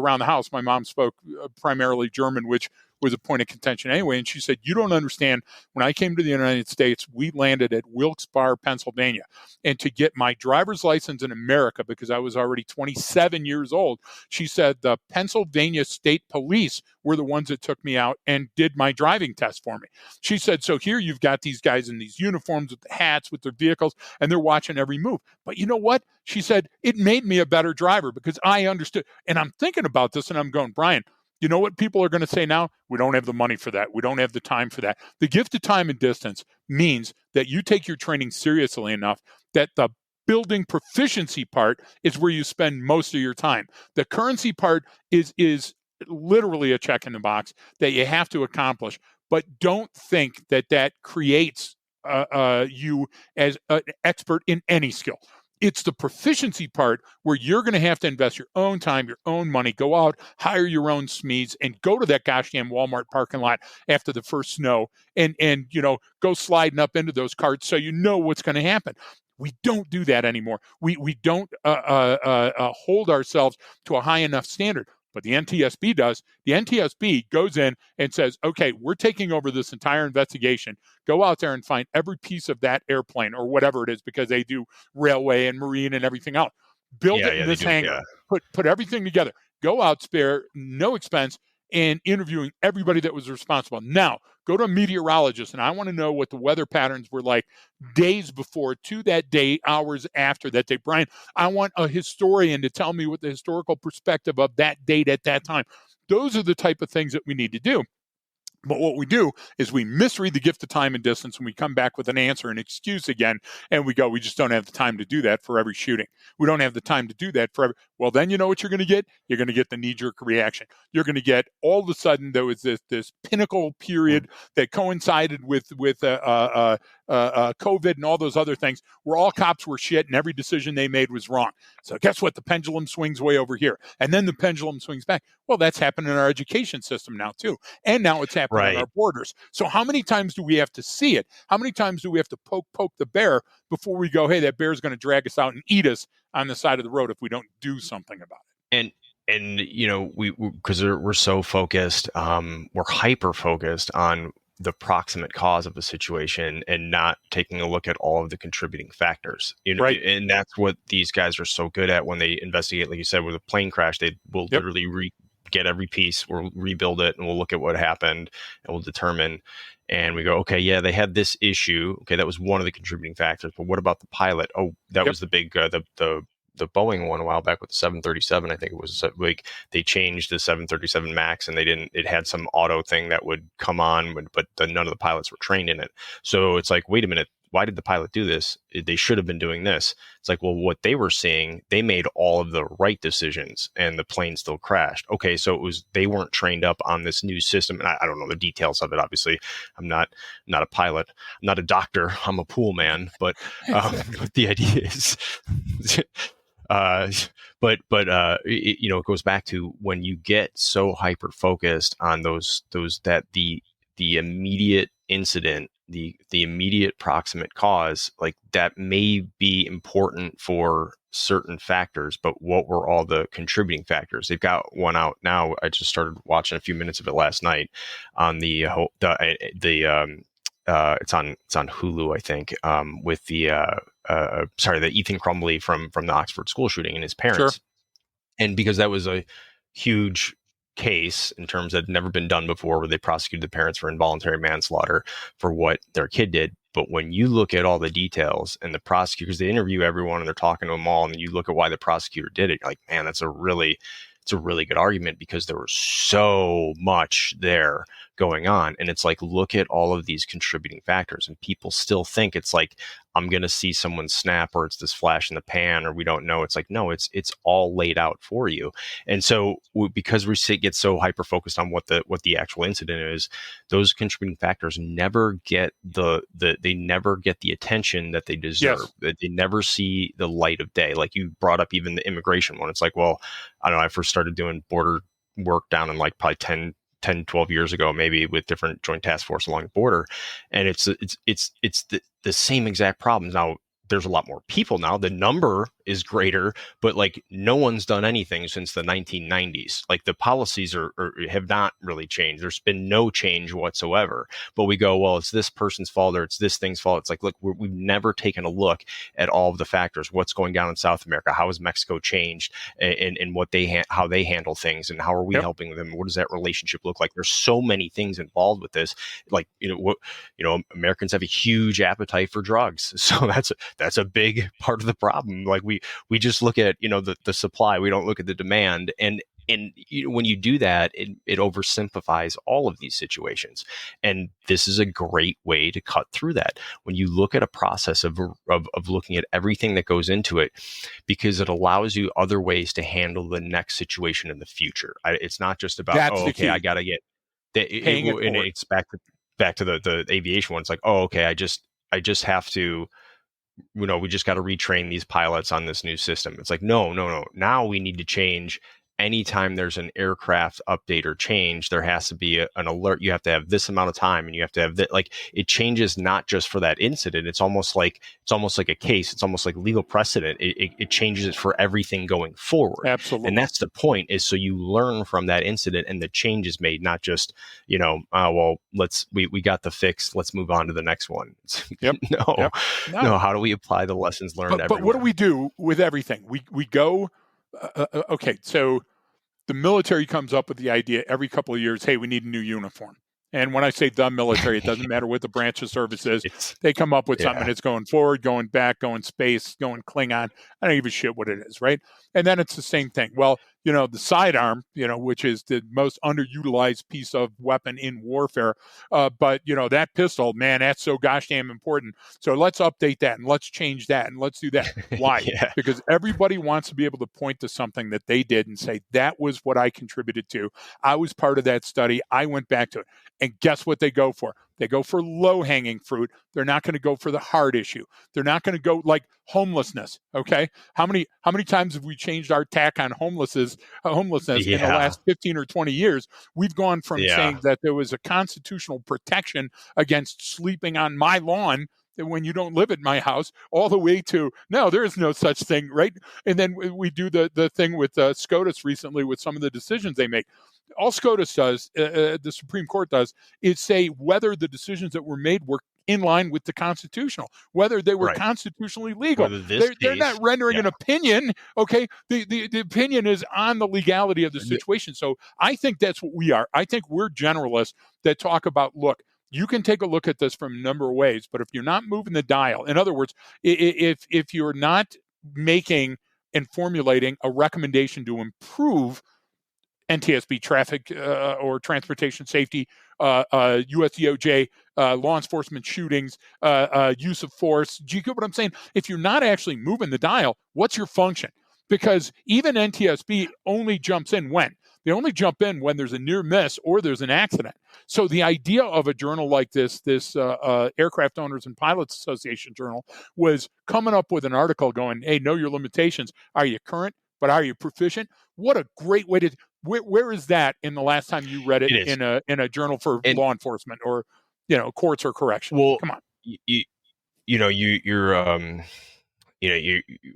around the house, my mom spoke primarily German, which was a point of contention anyway. And she said, you don't understand. When I came to the United States, we landed at Wilkes-Barre, Pennsylvania. And to get my driver's license in America, because I was already 27 years old, she said the Pennsylvania State Police were the ones that took me out and did my driving test for me. She said, so here you've got these guys in these uniforms with the hats, with their vehicles, and they're watching every move. But you know what? She said, it made me a better driver because I understood. And I'm thinking about this and I'm going, Brian, you know what people are going to say now? We don't have the money for that. We don't have the time for that. The gift of time and distance means that you take your training seriously enough that the building proficiency part is where you spend most of your time. The currency part is literally a check in the box that you have to accomplish. But don't think that that creates you as an expert in any skill. It's the proficiency part where you're going to have to invest your own time, your own money, go out, hire your own SMEs, and go to that gosh damn Walmart parking lot after the first snow and go sliding up into those carts so you know what's going to happen. We don't do that anymore. We don't hold ourselves to a high enough standard. But the NTSB does. The NTSB goes in and says, okay, we're taking over this entire investigation. Go out there and find every piece of that airplane or whatever it is, because they do railway and marine and everything else. Build it in this hangar. Put everything together. Go out, spare no expense, and interviewing everybody that was responsible. Now, go to a meteorologist, and I want to know what the weather patterns were like days before to that day, hours after that day. Brian, I want a historian to tell me what the historical perspective of that date at that time. Those are the type of things that we need to do. But what we do is we misread the gift of time and distance, and we come back with an answer, an excuse again, and we go, we just don't have the time to do that for every shooting. We don't have the time to do that for every. Well, then you know what you're going to get? You're going to get the knee-jerk reaction. You're going to get all of a sudden there was this pinnacle period that coincided with COVID and all those other things where all cops were shit and every decision they made was wrong. So guess what? The pendulum swings way over here. And then the pendulum swings back. Well, that's happened in our education system now too. And now it's happening on our borders. So how many times do we have to see it? How many times do we have to poke the bear before we go, hey, that bear is going to drag us out and eat us on the side of the road if we don't do something about it? And we because we're so focused, we're hyper focused on the proximate cause of the situation and not taking a look at all of the contributing factors. And that's what these guys are so good at when they investigate. Like you said, with a plane crash, they will literally get every piece, we'll rebuild it, and we'll look at what happened, and we'll determine. And we go, okay, yeah, they had this issue. Okay, that was one of the contributing factors. But what about the pilot? Oh, that was the big the Boeing one a while back with the 737. I think it was like they changed the 737 Max, and it had some auto thing that would come on, but none of the pilots were trained in it. So it's like, wait a minute, why did the pilot do this? They should have been doing this. It's like, well, what they were seeing, they made all of the right decisions and the plane still crashed. Okay, so they weren't trained up on this new system. And I don't know the details of it. Obviously, I'm not a pilot. I'm not a doctor. I'm a pool man. But the idea is, it goes back to when you get so hyper focused on those that the immediate incident, the immediate proximate cause, like that may be important for certain factors, but what were all the contributing factors? They've got one out now. I just started watching a few minutes of it last night on it's on Hulu, I think, with the Ethan Crumbley from the Oxford school shooting and his parents. Sure. And because that was a huge case in terms that had never been done before, where they prosecuted the parents for involuntary manslaughter for what their kid did. But when you look at all the details and the prosecutors, they interview everyone and they're talking to them all, and you look at why the prosecutor did it, you're like, man, it's a really good argument, because there was so much there going on. And it's like, look at all of these contributing factors, and people still think it's like, I'm going to see someone snap, or it's this flash in the pan, or we don't know. It's like, no, it's all laid out for you. And so because we get so hyper focused on what the actual incident is, those contributing factors never get they never get the attention that they deserve. Yes. They never see the light of day. Like you brought up even the immigration one. It's like, well, I don't know, I first started doing border work down in like probably 10, 12 years ago, maybe, with different joint task force along the border. And it's the same exact problems. Now, there's a lot more people now. The number is greater, but like no one's done anything since the 1990s. Like the policies have not really changed. There's been no change whatsoever. But we go, well, it's this person's fault or it's this thing's fault. It's like, look, we've never taken a look at all of the factors. What's going down in South America? How has Mexico changed, and what how they handle things, and how are we Yep. helping them? What does that relationship look like? There's so many things involved with this. Like, Americans have a huge appetite for drugs, so that's a big part of the problem. Like we just look at the supply, we don't look at the demand, and when you do that, it oversimplifies all of these situations. And this is a great way to cut through that when you look at a process of looking at everything that goes into it, because it allows you other ways to handle the next situation in the future. It's not just about, That's oh, the okay, key. I got to get that. Paying it And forward. it's back to the aviation one. It's like, oh, okay, I just have to, we just got to retrain these pilots on this new system. It's like, no. Now we need to change. Anytime there's an aircraft update or change, there has to be an alert. You have to have this amount of time, and you have to have that. Like, it changes not just for that incident. It's almost like a case. It's almost like legal precedent. It changes it for everything going forward. Absolutely. And that's the point, is so you learn from that incident and the changes made, not just, well, we got the fix, let's move on to the next one. Yep. No, Yep. no. How do we apply the lessons learned everywhere? But what do we do with everything? We go, okay, so the military comes up with the idea every couple of years, hey, we need a new uniform. And when I say the military, it doesn't matter what the branch of service is. They come up with something that's going forward, going back, going space, going Klingon. I don't give a shit what it is, right? And then it's the same thing. Well, the sidearm, which is the most underutilized piece of weapon in warfare. But, that pistol, man, that's so gosh damn important. So let's update that and let's change that and let's do that. Why? Because everybody wants to be able to point to something that they did and say, that was what I contributed to. I was part of that study. I went back to it. And guess what they go for? They go for low-hanging fruit. They're not going to go for the hard issue. They're not going to go like homelessness. Okay, how many times have we changed our tack on homelessness in the last 15 or 20 years? We've gone from saying that there was a constitutional protection against sleeping on my lawn when you don't live at my house, all the way to no, there is no such thing, right? And then we do the thing with SCOTUS recently with some of the decisions they make. All SCOTUS does, the Supreme Court does, is say whether the decisions that were made were in line with the constitutional, whether they were constitutionally legal. They're not rendering an opinion, okay? The opinion is on the legality of the situation. So I think that's what we are. I think we're generalists that talk about, look, you can take a look at this from a number of ways, but if you're not moving the dial, in other words, if you're not making and formulating a recommendation to improve NTSB traffic or transportation safety, US DOJ, law enforcement shootings, use of force. Do you get what I'm saying? If you're not actually moving the dial, what's your function? Because even NTSB only jumps in when? They only jump in when there's a near miss or there's an accident. So the idea of a journal like this Aircraft Owners and Pilots Association journal, was coming up with an article going, hey, know your limitations. Are you current? But are you proficient? What a great way to... Where is that in the last time you read it in a journal for law enforcement or courts or corrections? Well, come on.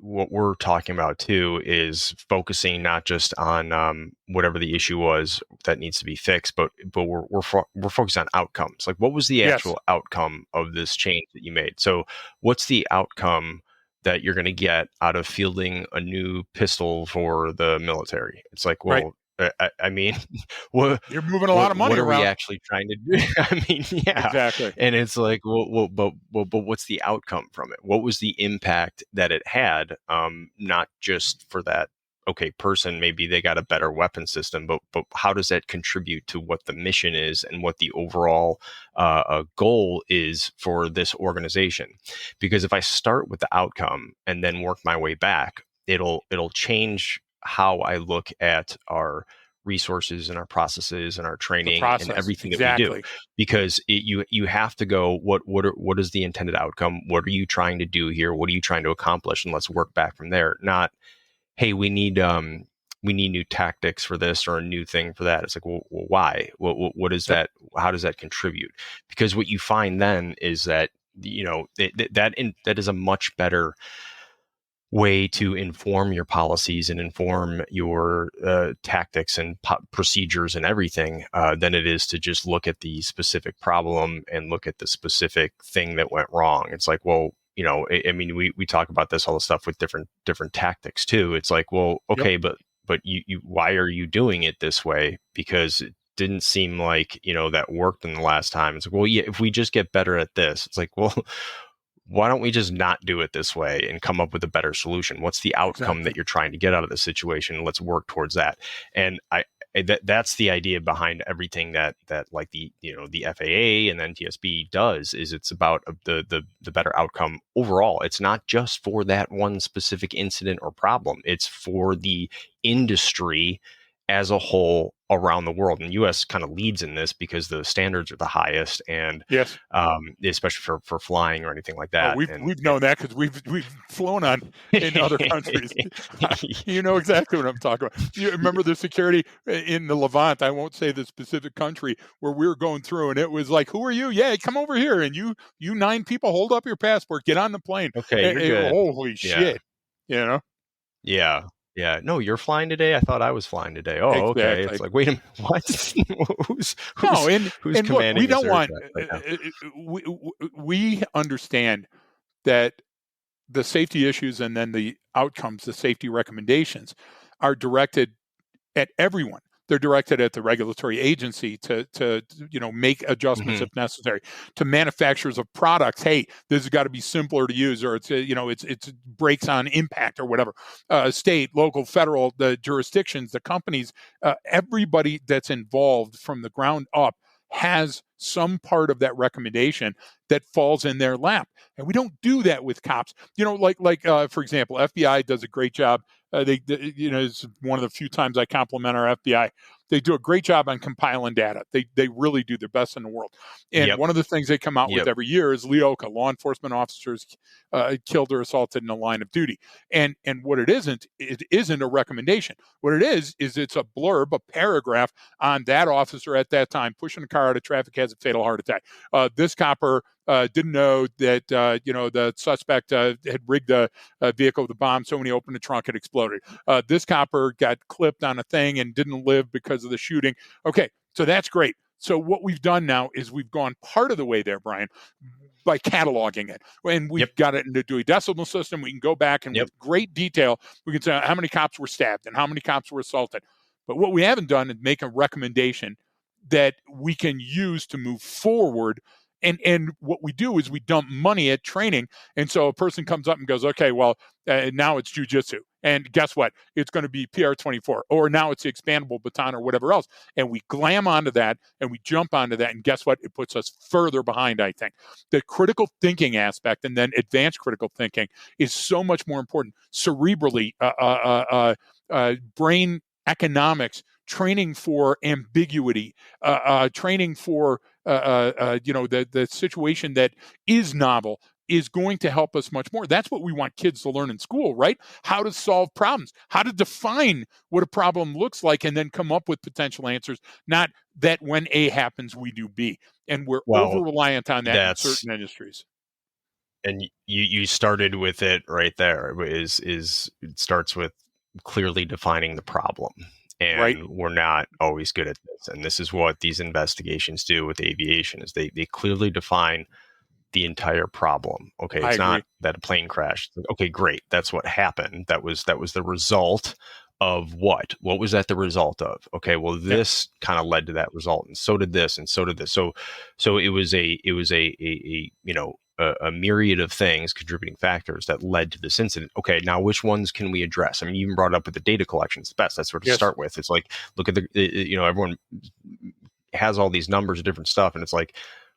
What we're talking about too is focusing not just on whatever the issue was that needs to be fixed, but we're focused on outcomes. Like, what was the actual outcome of this change that you made? So what's the outcome that you're going to get out of fielding a new pistol for the military? It's like, well, I mean, you're moving a lot of money what are around. we actually trying to do? I mean, exactly. And it's like, but what's the outcome from it? What was the impact that it had? Not just for that person, maybe they got a better weapon system, but how does that contribute to what the mission is and what the overall goal is for this organization? Because if I start with the outcome and then work my way back, it'll change how I look at our resources and our processes and our training and everything that we do. Because you have to go, what is the intended outcome? What are you trying to do here? What are you trying to accomplish? And let's work back from there. Not, hey, we need new tactics for this or a new thing for that. It's like, well, why? What is that? How does that contribute? Because what you find then is that that is a much better way to inform your policies and inform your tactics and procedures and everything than it is to just look at the specific problem and look at the specific thing that went wrong. It's like, well, I mean, we talk about this all the stuff with different tactics too. It's like, well, Yep, okay, but you why are you doing it this way? Because it didn't seem like that worked in the last time. It's like, well, yeah, if we just get better at this, it's like, well, why don't we just not do it this way and come up with a better solution? What's the outcome exactly. that you're trying to get out of the situation? Let's work towards that. And that's the idea behind everything that like the FAA and the NTSB does, is it's about the better outcome overall. It's not just for that one specific incident or problem. It's for the industry as a whole around the world. And the U.S. kind of leads in this because the standards are the highest, and Yes. especially for flying or anything like Oh, that. we've known that because we've flown on in other countries. You know exactly what I'm talking about. You remember the security in the Levant? I won't say the specific country where we were going through, and it was like, "Who are you? Yeah, come over here." And you 9 people, hold up your passport, get on the plane. Okay, you're good. Holy Yeah, shit! You know yeah, yeah. No, you're flying today. I thought I was flying today. Oh, okay. It's exactly. like, wait a minute, what? who's No, who's who's and look, we commanding this don't air want. traffic right now? We understand that the safety issues and then the outcomes, the safety recommendations, are directed at everyone. They're directed at the regulatory agency to make adjustments Hmm. if necessary. To manufacturers of products, hey, this has got to be simpler to use, or it's breaks on impact or whatever. State, local, federal, the jurisdictions, the companies, everybody that's involved from the ground up has some part of that recommendation that falls in their lap, and we don't do that with cops. For example, FBI does a great job. It's one of the few times I compliment our FBI. They do a great job on compiling data. They really do their best in the world. And Yep, one of the things they come out with yep, every year is LEOCA, law enforcement officers killed or assaulted in the line of duty. And what it isn't a recommendation. What it is it's a blurb, a paragraph on that officer at that time pushing a car out of traffic has a fatal heart attack. This copper didn't know that the suspect had rigged a vehicle with a bomb, so when he opened the trunk, it exploded. This copper got clipped on a thing and didn't live because of the shooting. Okay, so that's great. So what we've done now is we've gone part of the way there, Brian, by cataloging it. And yep, we've got it in the Dewey Decimal System. We can go back and yep. with great detail, we can say how many cops were stabbed and how many cops were assaulted. But what we haven't done is make a recommendation that we can use to move forward. And what we do is we dump money at training. And so a person comes up and goes, okay, well, now it's jujitsu. And guess what? It's going to be PR-24, or now it's the expandable baton or whatever else. And we glam onto that and we jump onto that. And guess what? It puts us further behind, I think. The critical thinking aspect and then advanced critical thinking is so much more important. Cerebrally, brain economics, training for ambiguity, training for the situation that is novel is going to help us much more. That's what we want kids to learn in school, right? How to solve problems, how to define what a problem looks like, and then come up with potential answers. Not that when A happens, we do B. And we're over Well, reliant on that in that's certain industries. and you started with it right there. Is it starts with clearly defining the problem, Right? and we're not always good at this. And this is what these investigations do with aviation: is they clearly define the entire problem. Okay, I it's not agree. that a plane crashed. Okay, great. That's what happened. That was the result of what? What was that the result of? Okay, well Yeah. this kind of led to that result, and so did this, and so did this. So it was a a myriad of things, contributing factors that led to this incident. Okay, now which ones can we address? I mean, you even brought up with the data collection. It's best. That's where to Yes. start with. It's like, look at everyone has all these numbers of different stuff, and it's like,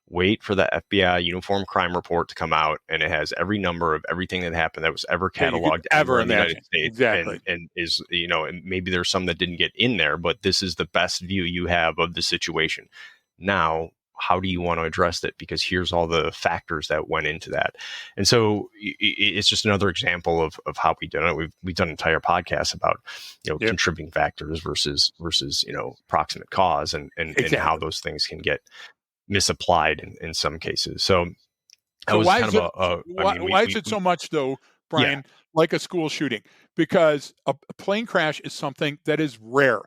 wait for the FBI uniform crime report to come out, and it has every number of everything that happened that was ever That you could cataloged ever anywhere in the United imagine. States, Exactly. and is and maybe there's some that didn't get in there, but this is the best view you have of the situation. Now, how do you want to address it? Because here's all the factors that went into that, and so it's just another example of how we done it. We've done entire podcasts about Yeah. contributing factors versus proximate cause, and how Exactly. those things can get misapplied in some cases. So that So was why kind is of it a I mean, why is it so much though Yeah. Brian, like a school shooting, because a plane crash is something that is rare.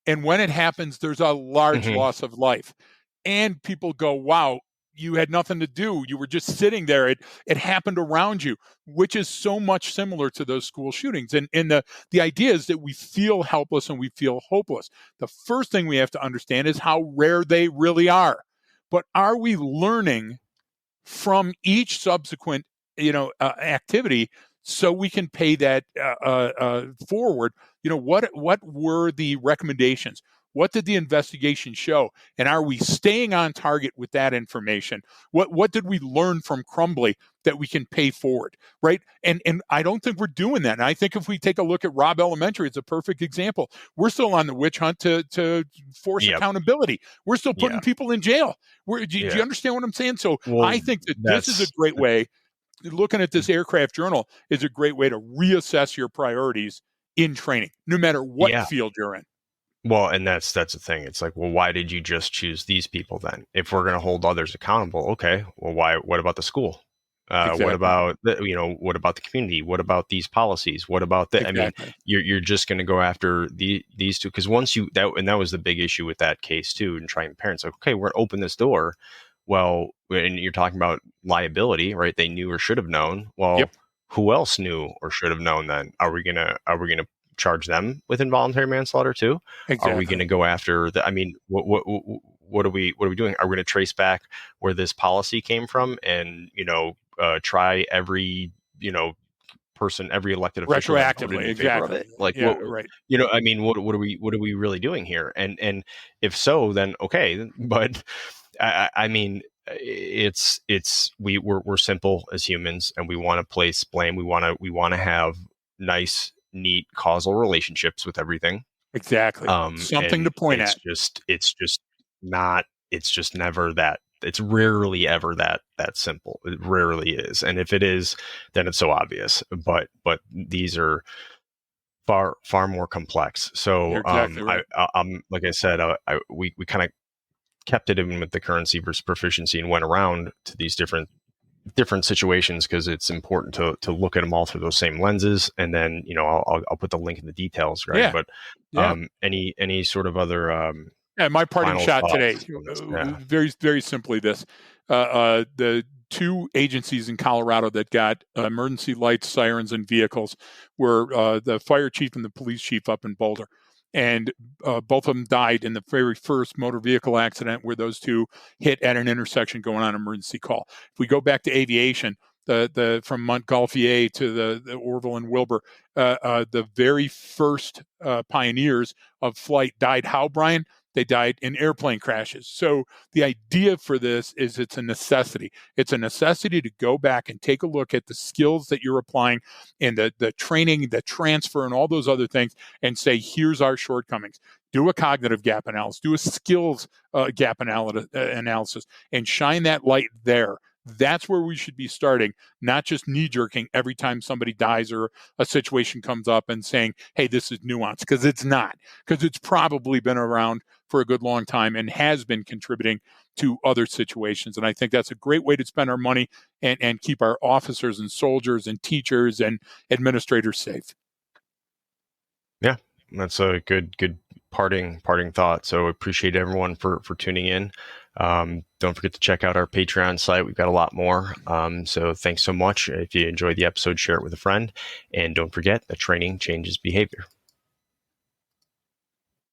And when it happens, there's a large Hmm. loss of life. And people go, wow, you had nothing to do. You were just sitting there. It happened around you, which is so much similar to those school shootings. And the idea is that we feel helpless and we feel hopeless. The first thing we have to understand is how rare they really are. But are we learning from each subsequent activity so we can pay that forward? What were the recommendations? What did the investigation show? And are we staying on target with that information? What did we learn from Crumbly that we can pay forward, right? And I don't think we're doing that. And I think if we take a look at Robb Elementary, it's a perfect example. We're still on the witch hunt to force Yep. accountability. We're still putting Yeah. people in jail. Do you Yeah. understand what I'm saying? So Well, I think that this is a that's great way. Looking at this aircraft journal is a great way to reassess your priorities in training, no matter what yeah. field you're in. Well, and that's the thing. It's like, well, why did you just choose these people then? If we're going to hold others accountable, okay. Well, why? What about the school? What Exactly. about what about the community? What about these policies? What about that? I mean, Exactly. you're just going to go after these two, because once you that was the big issue with that case too, and trying parents like, okay, we're going to open this door. Well, and you're talking about liability, right? They knew or should have known. Yep. Well, who else knew or should have known then? Are we gonna charge them with involuntary manslaughter too? Are we going Exactly. to go after the? I mean, what are we doing? Are we going to trace back where this policy came from, and try every person, every elected official that voted Retroactively. in favor of Exactly. it? Like, Yeah. what? Right. I mean, what are we really doing here? And if so, then okay. But I mean, we're simple as humans, and we want to place blame. We want to have nice, neat causal relationships with everything. Exactly. Something to And point it's at. just not. It's just never that. It's rarely ever that simple. It rarely is, and if it is, then it's so obvious. But these are far more complex. You're So exactly right. I'm like I said, we kind of kept it in with the currency versus proficiency and went around to these different situations because it's important to look at them all through those same lenses. And then I'll put the link in the details, right? Yeah. But Yeah. any sort of other Yeah, my parting final shot today, thoughts on this? Yeah. very, very simply this. The two agencies in Colorado that got emergency lights, sirens, and vehicles were the fire chief and the police chief up in Boulder. And both of them died in the very first motor vehicle accident where those two hit at an intersection going on emergency call. If we go back to aviation, the from Montgolfier to the Orville and Wilbur, the very first pioneers of flight died how, Brian? They died in airplane crashes. So the idea for this is it's a necessity. It's a necessity to go back and take a look at the skills that you're applying and the training, the transfer, and all those other things and say, here's our shortcomings. Do a cognitive gap analysis, do a skills gap analysis, and shine that light there. That's where we should be starting, not just knee jerking every time somebody dies or a situation comes up and saying, hey, this is nuance, because it's not, because it's probably been around for a good long time and has been contributing to other situations. And I think that's a great way to spend our money and keep our officers and soldiers and teachers and administrators safe. Yeah, that's a good parting thought. So appreciate everyone for tuning in. Don't forget to check out our Patreon site. We've got a lot more. So thanks so much. If you enjoyed the episode, share it with a friend, and don't forget that training changes behavior.